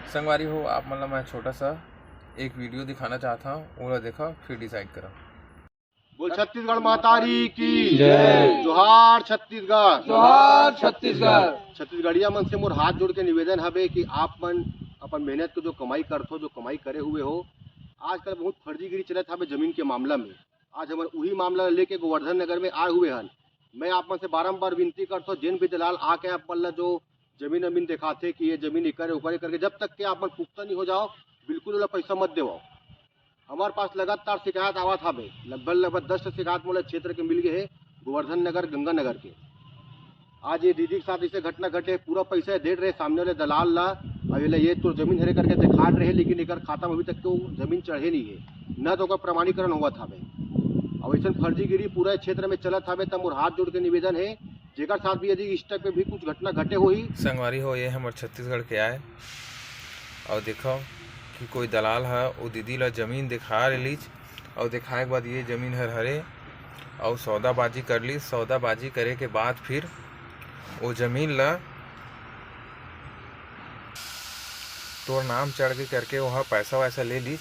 संगवारी हो आप मतलब मैं छोटा सा एक वीडियो दिखाना चाहता हूँ, वो देखो फिर डिसाइड करो। बोल छत्तीसगढ़ मातारी की जय। जोहार छत्तीसगढ़, जोहार छत्तीसगढ़। छत्तीसगढ़िया मन से मोर हाथ जोड़ के निवेदन हवे कि आप मन अपन मेहनत के जो कमाई करथो, जो कमाई करे हुए हो, आजकल बहुत फर्जीगिरी चलत हवे जमीन के मामला में। आज हम वही मामला लेके गोवर्धन नगर में आए हुए हन। मैं आप मन से बारम्बार विनती करथो, जिन भी दलाल आके आप मन ला जो जमीन अमीन दिखाते कि ये जमीन इकरे उकरे करके, जब तक के आप मन पुख्ता नहीं हो जाओ बिल्कुल ओला पैसा मत देवाओ। हमारे पास लगातार शिकायत आवत हवे, लगभग 10 शिकायत मोला क्षेत्र के मिल गए है, गोवर्धन नगर गंगानगर के। आज ये दीदी के साथ ऐसे घटना घटे, पूरा पैसा दे रहे सामने वाले दलाल ला, अब ये तो जमीन हरे करके दिखा रहे, लेकिन एक खाता में अभी तक तो जमीन चढ़े नहीं है, न तो प्रमाणीकरण हुआ था। अब ऐसा फर्जीगिरी पूरा क्षेत्र में चलत हवे, तब मोर हाथ जोड़ के निवेदन है जेकर साथ भी यदि इस टाइप पे भी कुछ घटना घटे हुई। संगवारी हो ये हमारे छत्तीसगढ़ के आए और देखो कि कोई दलाल है वो दीदी ला जमीन दिखा लीज, और दिखाए के बाद ये जमीन हरे और सौदाबाजी कर ली। सौदाबाजी करे के बाद फिर वो जमीन ला तोर नाम चढ़ के करके वहाँ पैसा वैसा ले लीज।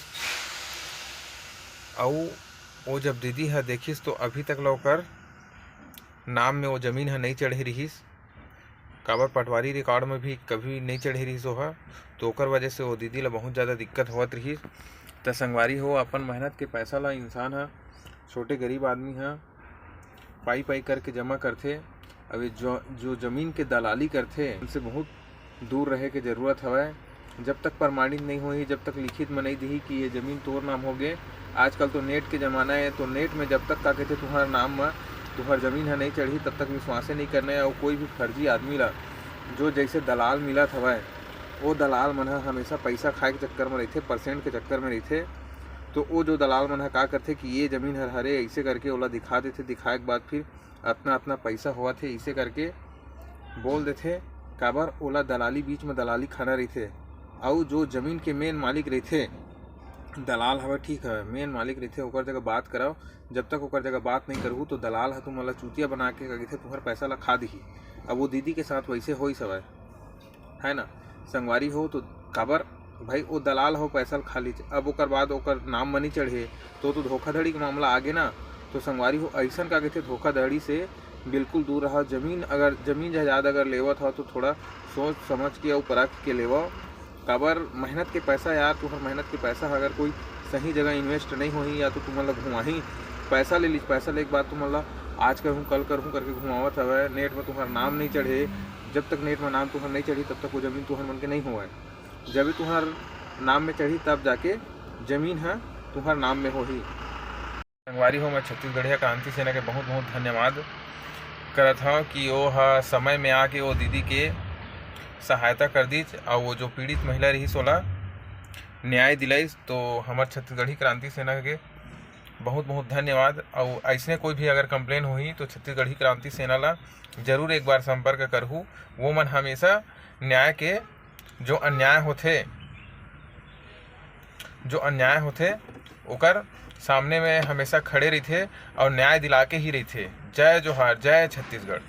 और वो जब दीदी है देखिस तो अभी तक लौकर नाम में वो जमीन है नहीं चढ़े रहीस, काबर पटवारी रिकॉर्ड में भी कभी नहीं चढ़े रहीस वह, तो ओकर वजह से वो दीदी ला बहुत ज़्यादा दिक्कत होत रहीस। तो संगवारी हो अपन मेहनत के पैसा ला इंसान है, छोटे गरीब आदमी है, पाई पाई करके जमा करथे। अभी जो जमीन के दलाली करथे उनसे बहुत दूर रहे के जरूरत हवय। जब तक प्रमाणित नहीं होही, जब तक लिखित में नहीं दी कि ये ज़मीन तोर नाम हो गए। आजकल तो नेट के ज़माना है, तो नेट में जब तक का कहते तुम्हारा नाम में तुम्हार ज़मीन है नहीं चढ़ी तब तक विश्वास नहीं करना है। और कोई भी फर्जी आदमी ला जो जैसे दलाल मिलत हवय, वो दलाल मन हमेशा पैसा खाए के चक्कर में रहते, परसेंट के चक्कर में रहते। तो वो जो दलाल मन का करते कि ये ज़मीन हरे ऐसे करके ओला दिखा देते, दिखाए के बाद फिर अपना पैसा हुआ थे इसे करके बोल देते, काबर ओला दलाली बीच में दलाली खाना रहते। और जो जमीन के मेन मालिक रहते दलाल हवे, ठीक है मेन मालिक रहते, ओकर जगह बात कराओ। जब तक ओकर जगह बात नहीं करूँ तो दलाल है तुम चूतिया बना के कहते तुम्हारे पैसा ला खा दी। अब वो दीदी के साथ वैसे हो ही सवाय है ना संगवारी हो, तो काबर भाई वो दलाल हो पैसा खा ली, अब ओकर बाद ओकर नाम मनी चढ़े तो धोखाधड़ी का मामला आगे ना। तो संगवारी हो ऐसा का कहते धोखाधड़ी से बिल्कुल दूर रहा। जमीन जायदाद अगर लेवत हो तो थोड़ा सोच समझ के और परख के लेवा, काबर मेहनत के पैसा यार, तुम्हार मेहनत के पैसा अगर कोई सही जगह इन्वेस्ट नहीं होही या तो तुम्हारा घुमाही पैसा ले लीज, पैसा ले के बाद तुम्हारा आज करूँ कल करूँ करके घुमावत हवे, नेट में तुम्हारा नाम नहीं चढ़े। जब तक नेट में नाम तुम्हारा नहीं चढ़ी तब तक वो जमीन तुम्हार मन के नहीं हुआ है। जब भी तुम्हार नाम में चढ़ी तब जाके जमीन है तुम्हार नाम में हो ही। संगवारी हो मैं छत्तीसगढ़िया क्रांति सेना के बहुत बहुत धन्यवाद करत हूँ कि वो समय में आके वो दीदी के सहायता कर दी और वो जो पीड़ित महिला रही सोला न्याय दिलाइस। तो हमारे छत्तीसगढ़ी क्रांति सेना के बहुत बहुत धन्यवाद। और ऐसे कोई भी अगर कंप्लेन हुई तो छत्तीसगढ़ी क्रांति सेना ला जरूर एक बार संपर्क करहूँ। वो मन हमेशा न्याय के जो अन्याय होथे ओकर सामने में हमेशा खड़े रहते और न्याय दिला के ही रहते। जय जोहार, जय छत्तीसगढ़।